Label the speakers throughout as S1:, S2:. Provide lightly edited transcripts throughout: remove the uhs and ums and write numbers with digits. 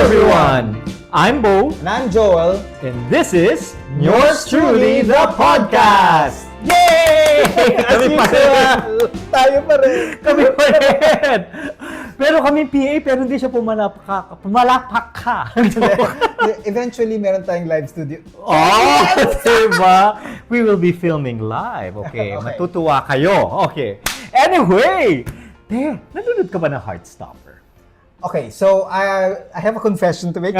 S1: everyone! I'm Bo,
S2: And I'm Joel.
S1: and this is Yours Truly, the Podcast! Yay!
S2: As usual, tayo pa rin.
S1: Kami pa rin! Pero kami PA, pero hindi siya pumalapak ka.
S2: Eventually, meron tayong live studio.
S1: Oh, diba? We will be filming live. Okay,
S2: Okay.
S1: matutuwa kayo. Okay. Anyway, nanonood ka ba ng Heartstopper?
S2: Okay, so I have a confession to make.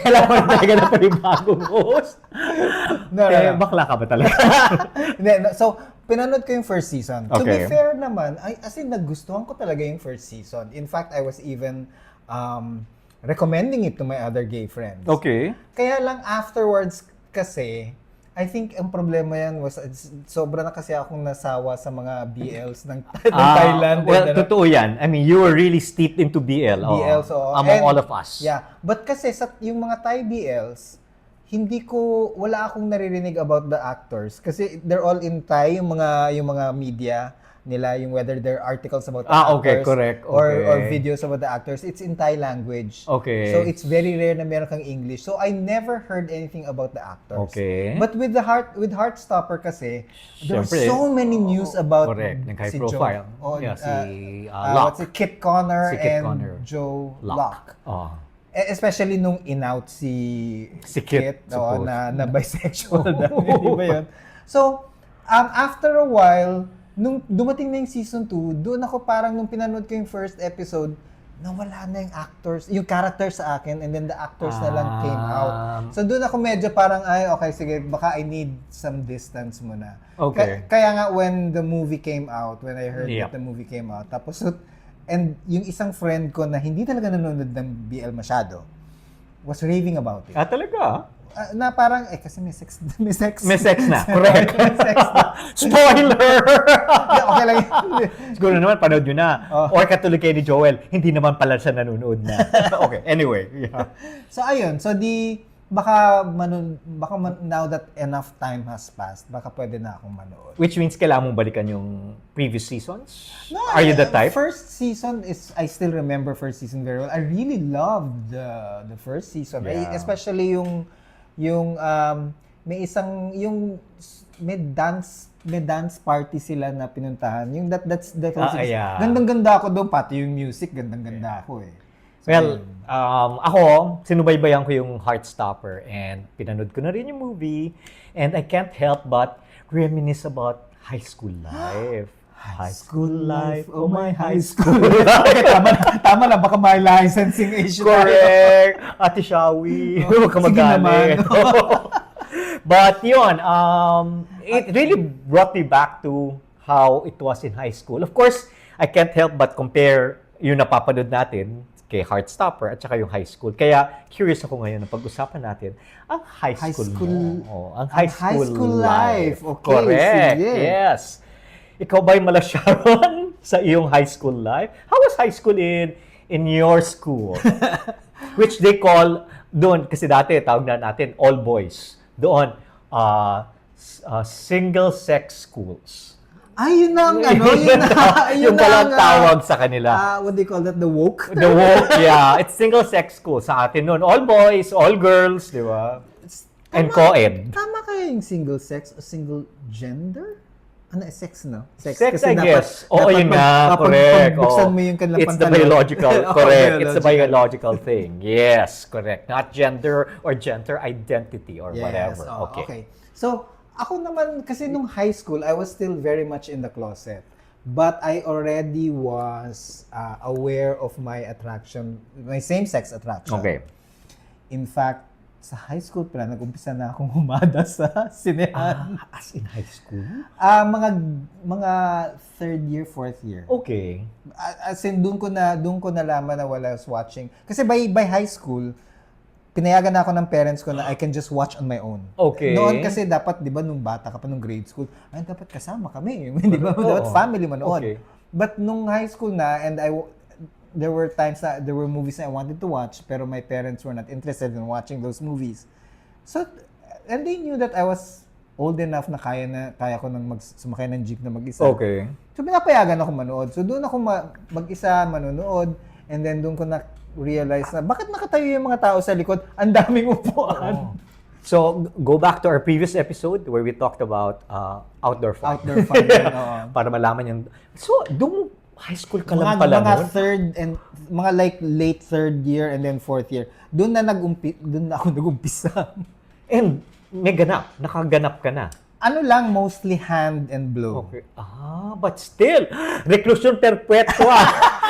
S1: Kailangan mo talaga na panibagong host.
S2: No.
S1: Bakla ka ba talaga?
S2: No, so, pinanood ko yung first season. To be
S1: Okay.
S2: fair naman, as in, nagustuhan ko talaga yung first season. In fact, I was even recommending it to my other gay friends.
S1: Okay.
S2: Kaya lang afterwards kasi, I think ang problema yan was, sobra na kasi akong nasawa sa mga BLs ng Thailand.
S1: Well,
S2: and,
S1: totoo yan. I mean, you were really steeped into BL.
S2: BLs, oo.
S1: Among
S2: And,
S1: all of us.
S2: Yeah. But kasi yung mga Thai BLs, wala akong naririnig about the actors. Kasi they're all in Thai, yung mga media nila, yung whether they're articles about the
S1: Okay,
S2: actors
S1: correct.
S2: or
S1: Okay.
S2: videos about the actors, it's in Thai language.
S1: Okay.
S2: So it's very rare na meron kang English. So I never heard anything about the actors.
S1: Okay.
S2: But with Heartstopper kasi, there were
S1: Siyempre.
S2: so many news about
S1: Correct. Nag-high
S2: si
S1: profile.
S2: Joe,
S1: Yeah, si Locke.
S2: what's it, Kit Connor
S1: Si Kit
S2: and
S1: Connor.
S2: Joe
S1: Locke.
S2: Locke. Especially nung in-out si
S1: Kit,
S2: oo,
S1: suppose.
S2: na bisexual daw, di ba yun? So, after a while, nung dumating na yung season 2, doon ako parang nung pinanood ko yung first episode, nawala na yung actors, yung characters sa akin, and then the actors na lang came out. So doon ako medyo parang, okay, sige, baka I need some distance muna.
S1: Okay.
S2: Kaya nga when the movie came out, when I heard
S1: Yep.
S2: that the movie came out, tapos and yung isang friend ko na hindi talaga nanonood ng BL masyado, was raving about it.
S1: Talaga?
S2: Na parang, kasi may sex.
S1: May sex na. Correct.
S2: May sex na.
S1: Spoiler!
S2: Okay lang yun.
S1: Siguro naman, panood nyo na.
S2: Oh.
S1: Or katulad kayo ni Joel, hindi naman pala siya nanonood na. Okay, anyway. Yeah.
S2: So, ayun. So, baka now that enough time has passed, baka pwede na akong manood.
S1: Which means kailangan mong balikan yung previous seasons? Are you the type?
S2: First season I still remember first season very well. I really loved the first season.
S1: Yeah.
S2: Especially yung may dance party sila na pinuntahan. Yung that's
S1: yeah.
S2: Gandang-ganda ako doon, pati yung music, gandang-ganda ako eh. So,
S1: Well, ako, sinubaybayan ko yung Heartstopper and pinanood ko na rin yung movie and I can't help but reminisce about high school life. High school life, oh my high school life.
S2: tama na, baka may licensing issue.
S1: Correct! Ate Shawi, huwag ka
S2: Sige
S1: magalit.
S2: naman.
S1: But yun, it really brought me back to how it was in high school. Of course, I can't help but compare yung napapanood natin kay Heartstopper at saka yung high school. Kaya curious ako ngayon na pag-usapan natin ang high school mo. Ang high school life.
S2: Okay,
S1: Correct.
S2: sige.
S1: Yes. Ikaw ba'y malasyaron sa iyong high school life? How was high school in your school? Which they call, doon, kasi dati tawag na natin all boys. Doon, single-sex schools.
S2: Yun ang
S1: Yung palang tawag sa kanila.
S2: What do you call that? The woke?
S1: The woke, yeah. It's single-sex school. Sa atin noon, all boys, all girls, di ba? And co-ed.
S2: Tama kaya yung single sex o single gender? Sex, no?
S1: Sex, I
S2: Kasi
S1: guess. Oo,
S2: dapat
S1: yun nga. Correct.
S2: Pagbuksan
S1: Oo.
S2: mo yung kanilang
S1: It's the
S2: pantalon.
S1: biological.
S2: Oo,
S1: Correct. It's the biological thing. Yes, correct. Not gender or gender identity or
S2: Yes,
S1: whatever.
S2: okay. So, ako naman, kasi nung high school, I was still very much in the closet. But I already was aware of my attraction, my same-sex attraction.
S1: Okay.
S2: In fact, sa high school pala, nag-umpisa na akong humada sa sinehan.
S1: As in high school?
S2: Mga third year, fourth year.
S1: Okay.
S2: As in, doon ko nalaman na wala was watching. Kasi by high school, pinayagan na ako ng parents ko na I can just watch on my own.
S1: Okay.
S2: Noon kasi dapat, di ba, nung bata ka pa, nung grade school, dapat kasama kami. Di ba?
S1: Oo.
S2: Dapat family manood.
S1: Okay.
S2: But nung high school na, and there were times that there were movies that I wanted to watch, pero my parents were not interested in watching those movies. So, and they knew that I was old enough na kaya ko nang sumakay ng jeep na mag-isa.
S1: Okay.
S2: So, pinapayagan ako manood. So, doon ako mag-isa manonood. And then doon ko na-realize na, bakit nakatayo yung mga tao sa likod? Ang daming upuan.
S1: So, go back to our previous episode where we talked about outdoor fun.
S2: Outdoor fun. Oo.
S1: Para malaman yung... So, high school ka lang pala
S2: mga
S1: nun?
S2: third and mga like late third year and then fourth year. Doon na ako nag-umpisa.
S1: And may ganap. Nakaganap ka na.
S2: Ano lang, mostly hand and blow.
S1: Okay. But still, reclusion perpetua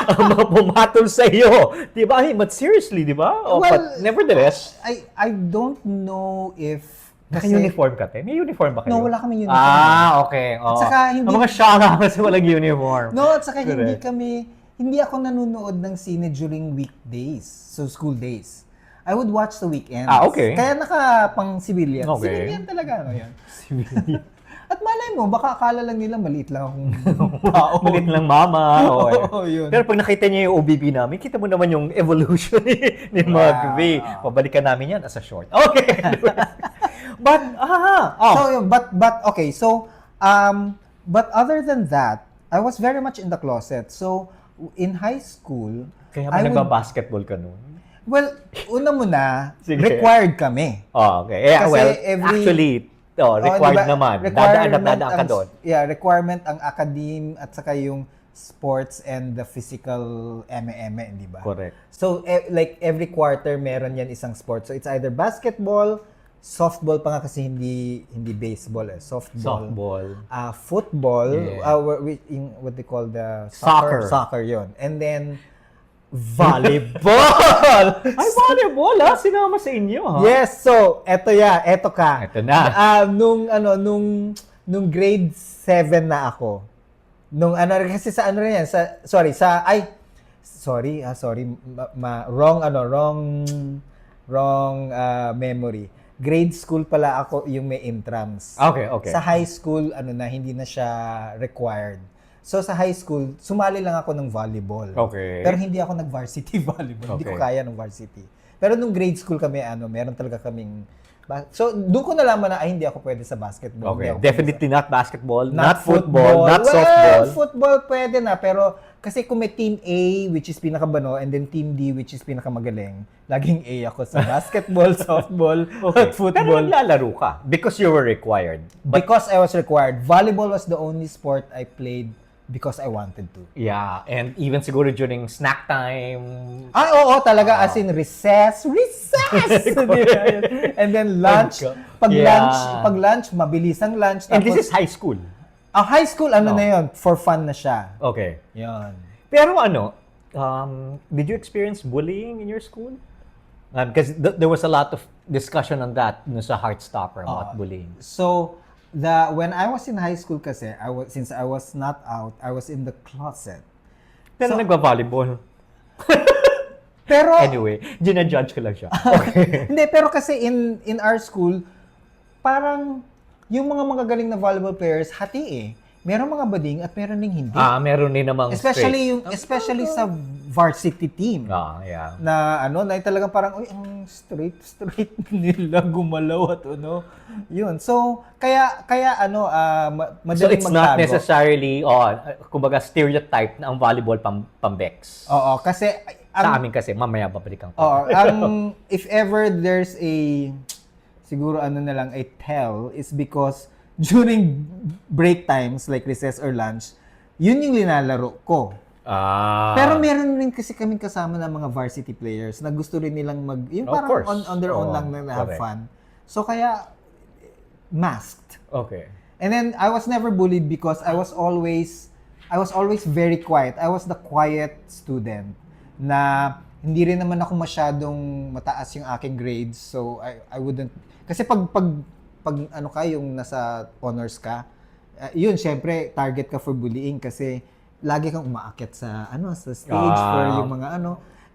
S1: ang mga pumatol sa iyo. Diba? But seriously, diba? But nevertheless,
S2: I don't know if
S1: naka-uniform ka, te? May uniform ba kayo?
S2: No, wala kami uniform.
S1: Okay.
S2: At saka hindi...
S1: Ang mga shaka kasi walang uniform.
S2: No, at saka
S1: Correct.
S2: hindi ako nanonood ng sine during weekdays, so school days. I would watch the weekends.
S1: Okay.
S2: Kaya pang civilian.
S1: Okay.
S2: Civilian talaga, yan. At malay mo, baka akala lang nila maliit lang akong tao.
S1: Malit lang mama.
S2: Oo, yun.
S1: Pero pag nakita niya yung OBB namin, kita mo naman yung evolution ni Mag V. Pabalikan namin yan as a short. Okay. But, okay. So, but other than that, I was very much in the closet. So, in high school, Kaya ba nagba-basketball ka nun?
S2: Well, una muna,
S1: Sige.
S2: required kami.
S1: Okay. Yeah,
S2: Kasi
S1: well,
S2: every-
S1: actually, required
S2: diba?
S1: naman.
S2: Requirement
S1: Dadaan ka doon.
S2: Yeah, requirement ang academe at saka yung sports and the physical eme-eme, di ba?
S1: Correct.
S2: So, like every quarter meron yan isang sport. So, it's either basketball, softball pa nga kasi hindi baseball
S1: Softball.
S2: Football,
S1: Yeah.
S2: what they call the
S1: Soccer.
S2: Soccer yun. And then, volleyball!
S1: Ay, volleyball ha? Sinama sa inyo ha?
S2: Yes, so eto ka.
S1: Eto na.
S2: Nung grade 7 na ako. Kasi sa ano rin yan, wrong memory. Grade school pala ako yung may intrams.
S1: Okay.
S2: Sa high school, hindi na siya required. So sa high school, sumali lang ako ng volleyball.
S1: Okay.
S2: Pero hindi ako nag-varsity volleyball. Hindi ko
S1: Okay.
S2: kaya ng varsity. Pero nung grade school kami, meron talaga kaming... So doon ko nalaman na hindi ako pwede sa basketball.
S1: Okay.
S2: Hindi ako
S1: Definitely not basketball,
S2: pwede sa-
S1: not football, not
S2: Well,
S1: softball.
S2: football pwede na, pero kasi kung may team A, which is pinakabano, and then team D, which is pinakamagaling, laging A ako sa basketball, softball, at
S1: Pero
S2: football.
S1: naglalaro ka because you were required.
S2: Because I was required. Volleyball was the only sport I played because I wanted to.
S1: Yeah, and even siguro during snack time.
S2: Oo, talaga, as in recess! And then lunch. Pag lunch, mabilis ang lunch.
S1: And this is high school.
S2: High school, na yun, for fun na siya.
S1: Okay.
S2: Yun.
S1: Pero did you experience bullying in your school? Because there was a lot of discussion on that sa Heartstopper about bullying.
S2: So, when I was in high school kasi, since I was not out, I was in the closet.
S1: Pero nagba-volleyball.
S2: Pero,
S1: Anyway, ginajudge ko lang siya. Okay.
S2: hindi, pero kasi in our school, parang yung mga magagaling na volleyball players, hati eh. Meron mga bading at meron ding hindi.
S1: Meron din namang
S2: Especially sa varsity team.
S1: Yeah.
S2: Na talagang parang, uy, ang straight nila gumalaw at Yun. So, kaya
S1: So
S2: madaling
S1: it's not
S2: magtago.
S1: necessarily, kumbaga stereotype na ang volleyball pambex.
S2: Oo, kasi
S1: Sa amin kasi, mamaya babalikan ko.
S2: if ever there's siguro na lang, a tell, is because during break times, like recess or lunch, yun yung linalaro ko. Pero meron rin kasi kaming kasama ng mga varsity players na gusto rin nilang yung
S1: Of
S2: parang
S1: course.
S2: on their own lang na have
S1: Correct.
S2: fun. So kaya, masked.
S1: Okay.
S2: And then, I was never bullied because I was always very quiet. I was the quiet student na hindi rin naman ako masyadong mataas yung aking grades. So, I wouldn't... Kasi pag yung nasa honors ka, yun, syempre, target ka for bullying kasi lagi kang umaakyat sa stage for yung mga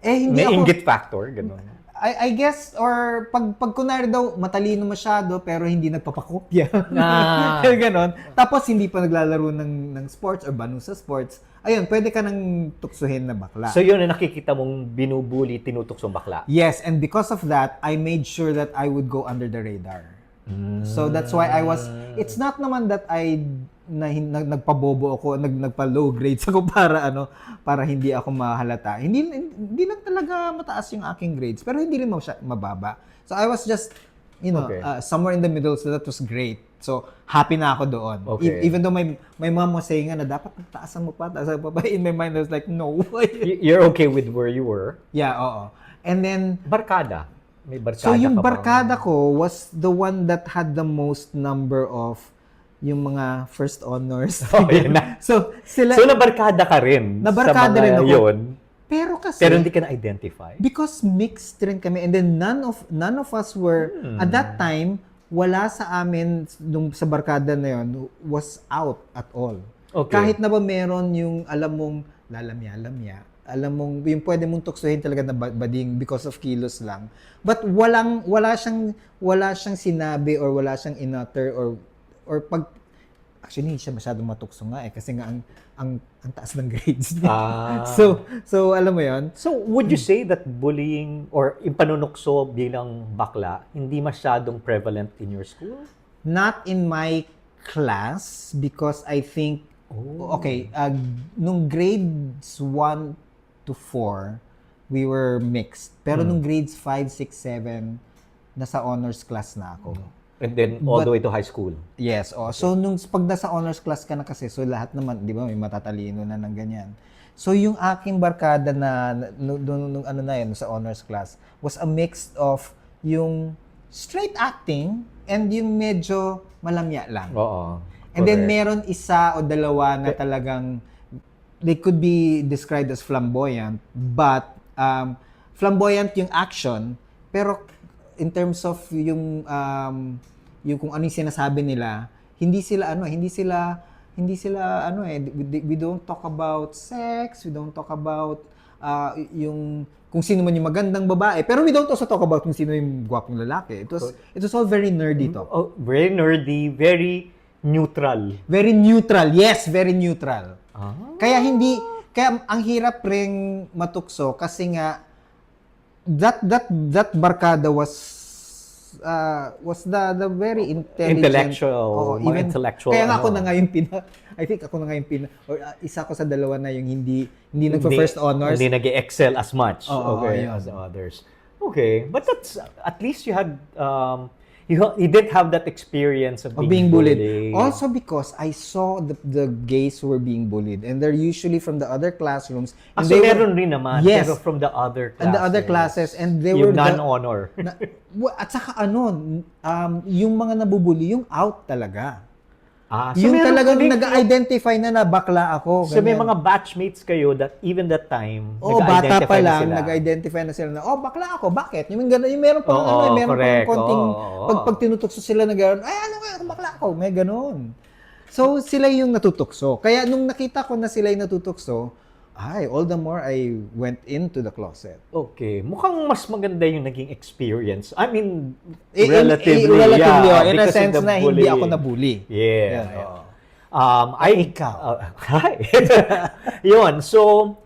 S2: hindi
S1: May
S2: ako...
S1: inggit factor, ganun.
S2: I guess, or pag kunwari daw, matalino masyado, pero hindi nagpapakopya. Ganon. Tapos, hindi pa naglalaro ng sports or banu sa sports. Ayun, pwede ka nang tuksuhin na bakla.
S1: So yun na nakikita mong binubuli, tinutuksong bakla.
S2: Yes, and because of that, I made sure that I would go under the radar. So that's why it's not naman that nagpabobo ako, nagpa-low grades ako para hindi ako mahalata. Hindi lang talaga mataas yung aking grades, pero hindi rin mababa. So I was just,
S1: Okay.
S2: somewhere in the middle, so that was great. So happy na ako doon.
S1: Okay.
S2: Even though my mom was saying na dapat taasan mo pa. In my mind, I was like, no.
S1: You're okay with where you were?
S2: Yeah, oo. And then,
S1: Barkada. May barkada
S2: so yung
S1: ka ba?
S2: barkada ko was the one that had the most number of yung mga first honors.
S1: Oh, yun na.
S2: So sila,
S1: So, nabarkada ka rin
S2: Nabarkada
S1: sa mga
S2: rin ako.
S1: yun,
S2: pero kasi,
S1: pero hindi ka na-identify?
S2: because mixed rin kami, and then none of us were, at that time, wala sa amin, sa barkada na yun, was out at all.
S1: Okay.
S2: Kahit na ba meron yung, alam mong, lalamya, alam mong, yung pwede mong tuksohin talaga na bading because of kilos lang. But wala siyang sinabi or wala siyang inutter or pag, actually hindi siya masyadong matukso nga kasi nga ang taas ng grades niya. So alam mo yon.
S1: So, would you say that bullying or yung panunukso bilang bakla hindi masyadong prevalent in your school?
S2: Not in my class because I think, okay, nung grades 1 to 4, we were mixed. Pero nung grades 5, 6, 7, nasa honors class na ako.
S1: And then, all the way to high school?
S2: Yes. So, pag nasa honors class ka na kasi, so lahat naman, di ba, may matatalino na ng ganyan. So, yung aking barkada nung ano na yun, sa honors class, was a mix of yung straight acting and yung medyo malamya lang.
S1: Oo.
S2: And then,
S1: Correct.
S2: meron isa o dalawa na talagang, they could be described as flamboyant, but flamboyant yung action, pero in terms of yung kung ano yung sinasabi nila, hindi sila we don't talk about sex, we don't talk about yung kung sino man yung magandang babae, pero we don't also talk about kung sino yung gwapong lalaki. It was all very nerdy talk.
S1: Oh, very nerdy, very neutral.
S2: Very neutral. Yes, very neutral.
S1: Ah.
S2: Kaya ang hirap ring matukso kasi nga that barkada was the very intelligent,
S1: Intellectual, mga intellectual,
S2: kaya nga ako
S1: ano.
S2: na nga yung I think ako na nga yung isa ko sa dalawa na yung hindi nagpa-first honors.
S1: Hindi nag-excel as much
S2: Oo, yun.
S1: as the others. Okay, but that's at least you had you did have that experience of
S2: being bullied. Also because I saw the gays who were being bullied, and they're usually from the other classrooms. And
S1: so
S2: they
S1: meron rin naman,
S2: Yes.
S1: pero from the other classes.
S2: And the other classes, and they
S1: yung
S2: were
S1: non-honor.
S2: at saka yung mga nabubuli, yung out talaga.
S1: So
S2: Yung
S1: meron
S2: talagang
S1: din-
S2: nag-identify na bakla ako.
S1: So may
S2: ganyan.
S1: mga batchmates kayo that even that time,
S2: Bata pa
S1: nag-identify na
S2: lang,
S1: sila.
S2: nag-identify na sila na, bakla ako, bakit? Yung gano'n, yung meron pang
S1: Oo,
S2: meron
S1: correct.
S2: pang konting,
S1: Oo.
S2: pag tinutukso sila na gano'n, ay, ano nga, bakla ako, may gano'n. So, sila yung natutukso. Kaya nung nakita ko na sila yung natutukso, all the more I went into the closet.
S1: Okay. Mukhang mas maganda yung naging experience. I mean,
S2: Relatively,
S1: yeah,
S2: in a
S1: because of
S2: sense
S1: the
S2: na hindi ako
S1: bullying.
S2: nabully.
S1: Yeah.
S2: Yeah.
S1: Ikaw. Hi. Yun. So,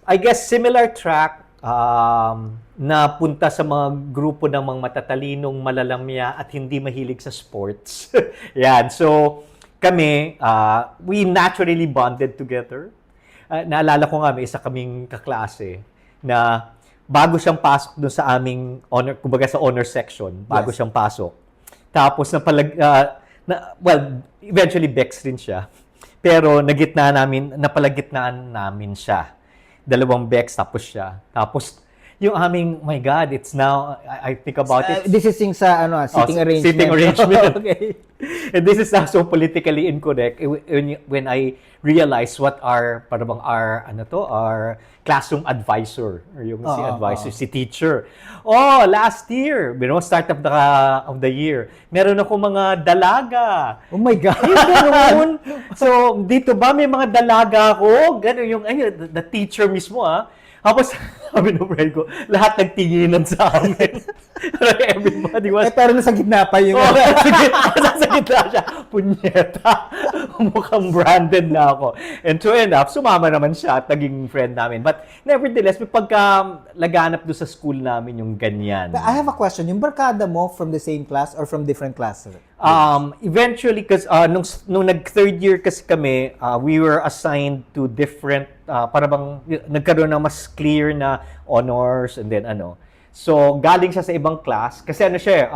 S1: I guess similar track na punta sa mga grupo ng mga matatalinong malalamya at hindi mahilig sa sports. Yan. So, kami, we naturally bonded together. Naalala ko nga, may isa kaming kaklase na bago siyang pasok doon sa aming honor, kumbaga sa honor section, bago
S2: Yes.
S1: siyang pasok. Tapos eventually Bex rin siya. Pero napalagitnaan namin siya. Dalawang Bex tapos siya. Tapos yung aming, my God, it's now, I think about it.
S2: This is yung sa sitting arrangement.
S1: Sitting arrangement.
S2: Okay.
S1: And this is now so politically incorrect when I realize what our classroom advisor or yung si advisor, si teacher. Last year, start of the year, meron ako mga dalaga.
S2: Oh my God.
S1: Ganun. So, dito ba may mga dalaga ako? Ganun yung the teacher mismo Tapos Sabi ng friend ko, lahat nagtinginan sa amin. Everybody was...
S2: pero nasa gitna pa yung...
S1: Oh, sa gitna siya, punyeta. Mukhang branded na ako. And true enough, sumama naman siya at naging friend namin. But nevertheless, may pagka laganap doon sa school namin yung ganyan.
S2: I have a question. Yung barkada mo from the same class or from different classes?
S1: Eventually, kasi nung nag-third year kasi kami, we were assigned to different, para bang nagkaroon ng mas clear na honors and then ano. So, galing siya sa ibang class, kasi ano siya,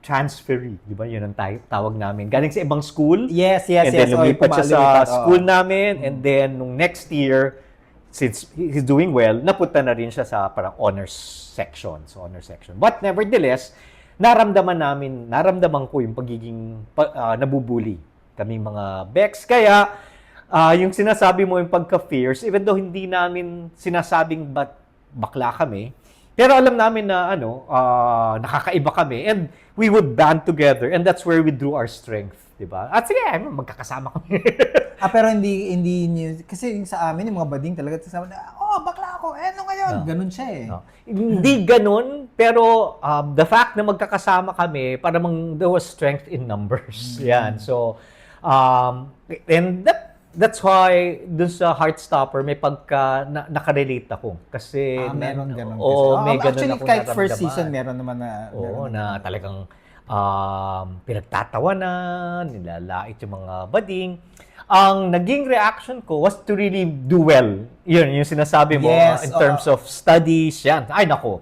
S1: transferee, di ba? Yun ang tawag namin. Galing sa ibang school.
S2: Yes.
S1: And then lumipat siya sa
S2: lumipat,
S1: school namin. And then, nung next year, since he's doing well, napunta na rin siya sa parang honors section. So, honors section. But nevertheless, naramdaman ko yung pagiging nabubuli kaming mga Bex. Kaya, yung sinasabi mo yung pagka-fierce, even though hindi namin sinasabing bakla kami, pero alam namin na nakakaiba kami and we would band together and that's where we drew our strength, di ba? At sige, magkakasama kami.
S2: pero hindi niyo, kasi yung sa amin, yung mga bading talaga, bakla ako, ano ngayon? Ganun siya eh.
S1: Hindi ganun, pero the fact na magkakasama kami, parang there was strength in numbers. Yan. So, and that's why dun sa Heartstopper may nakarelate ako kasi
S2: meron ganun
S1: may ganun
S2: actually
S1: akong
S2: kahit first
S1: naramdaman.
S2: season meron naman na
S1: na talagang pinagtatawanan, nilalait yung mga bading. Ang naging reaction ko was to really do well. Yun yung sinasabi mo in terms of studies, yan. Ay nako.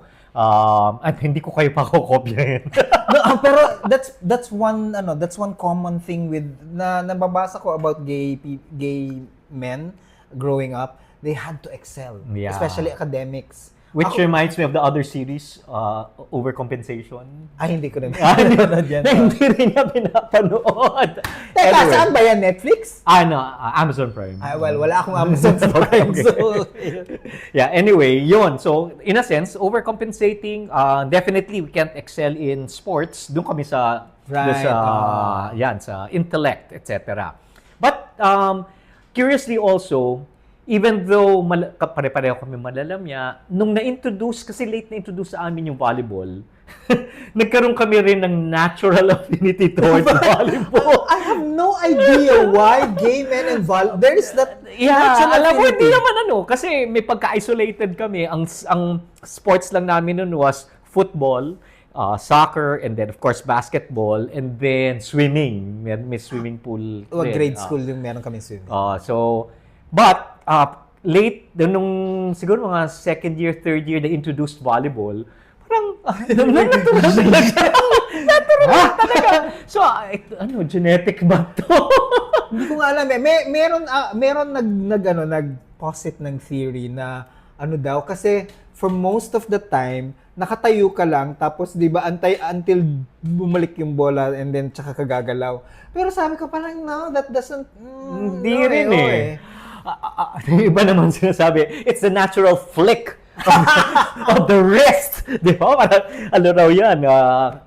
S1: At hindi ko kayo pakokopyahin.
S2: No, pero that's one common thing with nababasa ko about gay men growing up. They had to excel, especially academics.
S1: Which reminds me of the other series, Overcompensation.
S2: Hindi ko na
S1: Hindi rin niya pinapanood.
S2: Teka, saan ba yan? Netflix?
S1: Amazon Prime.
S2: Wala akong Amazon Prime.
S1: Okay.
S2: So,
S1: yeah, anyway, yun. So, in a sense, overcompensating, definitely we can't excel in sports. Doon kami sa intellect, etc. But, curiously also, even though pare-pareho kami malalamya, nung na-introduce, kasi late na-introduce sa amin yung volleyball, nagkaroon kami rin ng natural affinity towards volleyball.
S2: I have no idea why gay men and volleyball, there is that natural
S1: alam mo,
S2: affinity.
S1: hindi naman kasi may pagka-isolated kami. Ang sports lang namin nun was football, soccer, and then of course basketball, and then swimming. May swimming pool.
S2: Grade school yung meron kami swimming.
S1: But late, nung siguro mga second year, third year na introduced volleyball, parang natural talaga. So, genetic ba to?
S2: Hindi ko nga alam eh. Meron nag-posit ng theory na daw, kasi for most of the time, nakatayo ka lang, tapos di ba until bumalik yung bola and then tsaka kagagalaw. Pero sabi ko parang, no, that doesn't...
S1: Hindi rin eh. Iba naman sinasabi, it's the natural flick of the wrist. Di ba? Parang, raw yan,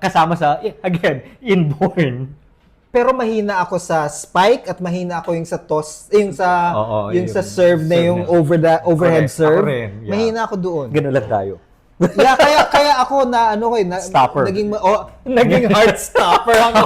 S1: kasama sa, again, inborn.
S2: Pero mahina ako sa spike at mahina ako yung sa toss, yung sa serve na yung overhead serve.
S1: Ako rin, yeah.
S2: Mahina ako doon.
S1: Ganun lang tayo.
S2: Kaya ako
S1: stopper.
S2: Naging heart stopper ako.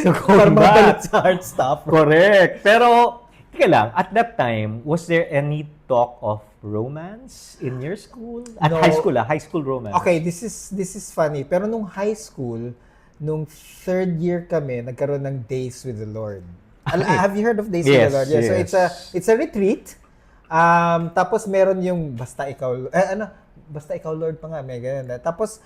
S1: So,
S2: Para sa heart stopper.
S1: Correct. Pero, tika lang, at that time, was there any talk of romance in your school? At
S2: No.
S1: High school romance.
S2: Okay, this is funny. Pero nung high school, nung third year kami, nagkaroon ng Days with the Lord. Have you heard of Days with the Lord? Yeah.
S1: Yes.
S2: So it's a retreat. Tapos meron yung basta ikaw Lord pa nga, may ganun. Tapos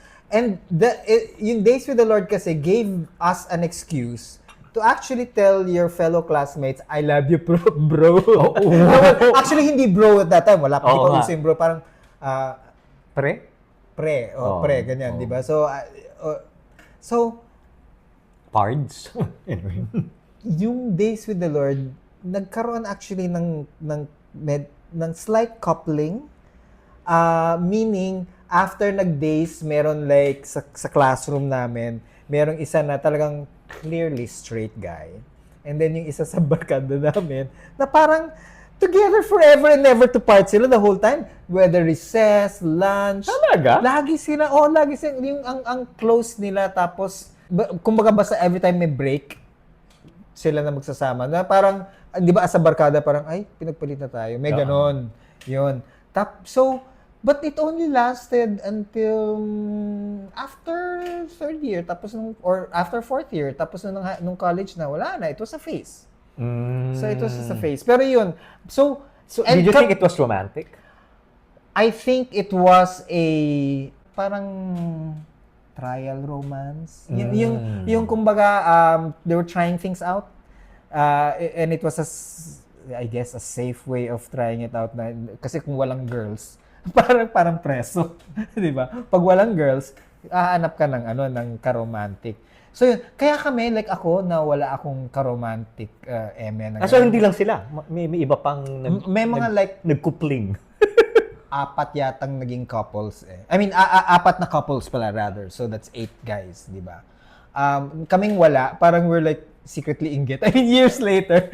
S2: yung Days with the Lord kasi gave us an excuse to actually tell your fellow classmates, I love you, bro. Actually, hindi bro at that time. Wala pa uso yung bro. Parang,
S1: Pre,
S2: ganyan, di ba? So,
S1: Pards. Anyway.
S2: yung Days with the Lord, nagkaroon actually ng slight coupling. Meaning, after nag-days, meron like sa classroom namin, merong isa na talagang clearly straight guy. And then yung isa sa barkada namin, na parang together forever and never to part sila the whole time. Whether recess, lunch.
S1: Talaga?
S2: Lagi sila, yung ang close nila, tapos, kumbaga basta every time may break, sila na magsasama. Na parang, di ba, as a barkada, parang, ay, pinagpalit na tayo. May ganon. Yun. So, but it only lasted until after third year, tapos or after fourth year, tapos nung college na, wala na. It was a phase. So, it was just a phase. Pero yun. So
S1: did you think it was romantic?
S2: I think it was a parang trial romance. Yung kumbaga, they were trying things out. And it was I guess, a safe way of trying it out. Kasi kung walang girls, parang preso. Di ba? Pag walang girls, hahanap ka ng karomantic. So yun, kaya kami, like ako, na wala akong karomantic eme.
S1: So hindi lang sila. May iba pang
S2: may mga
S1: nagkupling.
S2: Apat yatang naging couples eh. I mean, apat na couples pala rather. So that's 8 guys, di ba? Kaming wala, parang we're like secretly inggit. I mean, years later,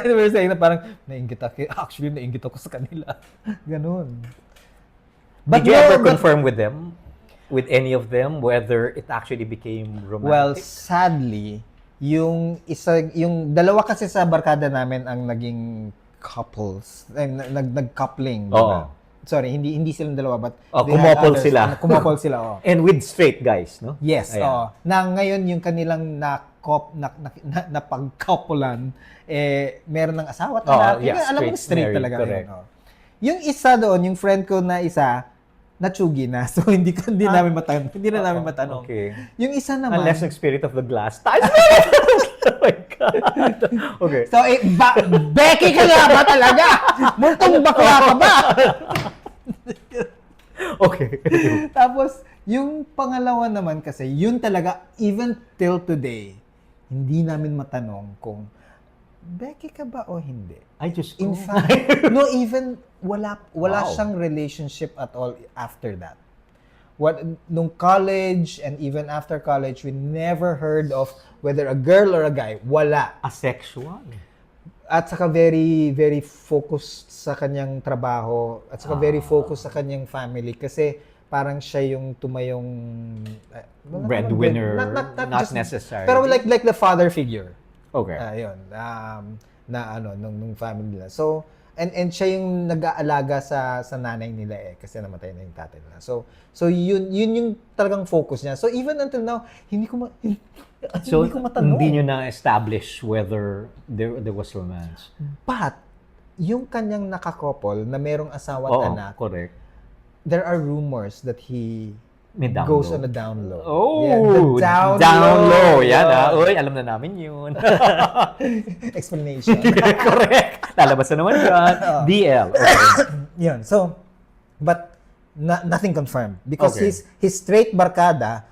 S2: we're saying na parang nainggit ako. Actually, nainggit ako sa kanila. Ganun.
S1: Did you ever confirm with them? With any of them, whether it actually became romantic?
S2: Well, sadly, yung dalawa kasi sa barkada namin ang naging couples, nag-coupling, di ba? Sorry, hindi silang dalawa, but
S1: kumopol sila.
S2: Kumopol sila, oh.
S1: And with straight guys, no?
S2: Yes, oh. Na ngayon yung kanilang napag-couplean, meron ng asawa at anak. Alam mo, straight talaga.
S1: Correct.
S2: Yun, oh. Yung isa doon, yung friend ko na isa, natsugi na. So, hindi namin matanong. Hindi na namin matanong.
S1: Okay.
S2: Yung isa naman...
S1: Unless ng spirit of the glass. Oh my God. Okay.
S2: So, Becky ka nga ba talaga? Multong bakla ka ba?
S1: Okay.
S2: Tapos, yung pangalawa naman kasi, yun talaga, even till today, hindi namin matanong kung Becky ka ba o hindi?
S1: I just
S2: In fact, no, even wala siyang relationship at all after that. Nung college and even after college, we never heard of whether a girl or a guy. Wala.
S1: Asexual.
S2: At saka very, very focused sa kanyang trabaho. At saka very focused sa kanyang family. Kasi parang siya yung tumayong...
S1: breadwinner. Not
S2: just,
S1: necessarily.
S2: Pero like the father figure.
S1: Okay.
S2: Yun. Nung family nila. So, and siya yung nag-aalaga sa nanay nila kasi namatay na yung tatay nila. So yun yung talagang focus niya. So even until now, hindi ko matanong.
S1: Hindi nyo na-establish whether there was romance.
S2: But, yung kanyang nakakopol na merong asawa at anak,
S1: correct.
S2: there are rumors that he goes on a down low.
S1: Oh,
S2: yeah,
S1: down low. Yan Uy, alam na namin yun.
S2: Explanation.
S1: Correct. Lalabas na naman yan. DL. Okay.
S2: Yun. So, but nothing confirmed. Because his straight barkada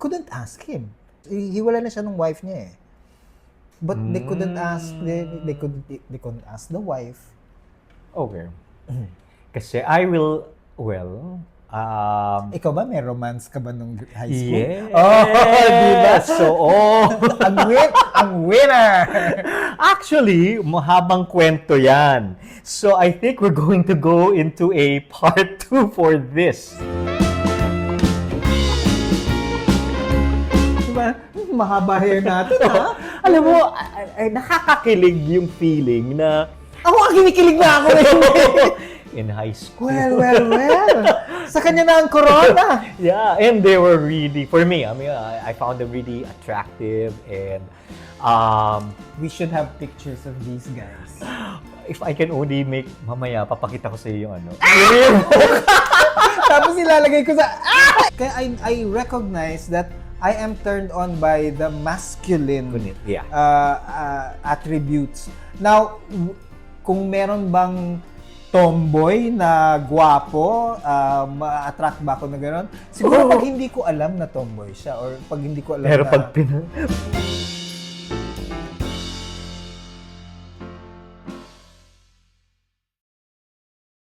S2: couldn't ask him. Hiwala na siya ng wife niya eh. But they couldn't ask, they couldn't ask the wife.
S1: Okay. Kasi
S2: ikaw ba, may romance ka ba nung high school?
S1: Yes.
S2: Diba?
S1: So,
S2: ang winner!
S1: Actually, mahabang kwento yan. So, I think we're going to go into a part 2 for this.
S2: Diba? Mahaba hair natin, ha?
S1: Alam mo, nakakakilig yung feeling na
S2: ako ang kinikilig na ako
S1: in high school.
S2: Well. Sa kanya na ang corona.
S1: Yeah, and they were really, for me, I mean, I found them really attractive and
S2: we should have pictures of these guys.
S1: If I can only make, mamaya, papakita ko sa iyo yung ano.
S2: Tapos ilalagay ko sa... Kaya I recognize that I am turned on by the masculine attributes. Now, kung meron bang tomboy na gwapo, ma-attract ba ako na gano'n? Siguro pag hindi ko alam na tomboy siya or pag hindi ko alam
S1: Pero
S2: na...
S1: pag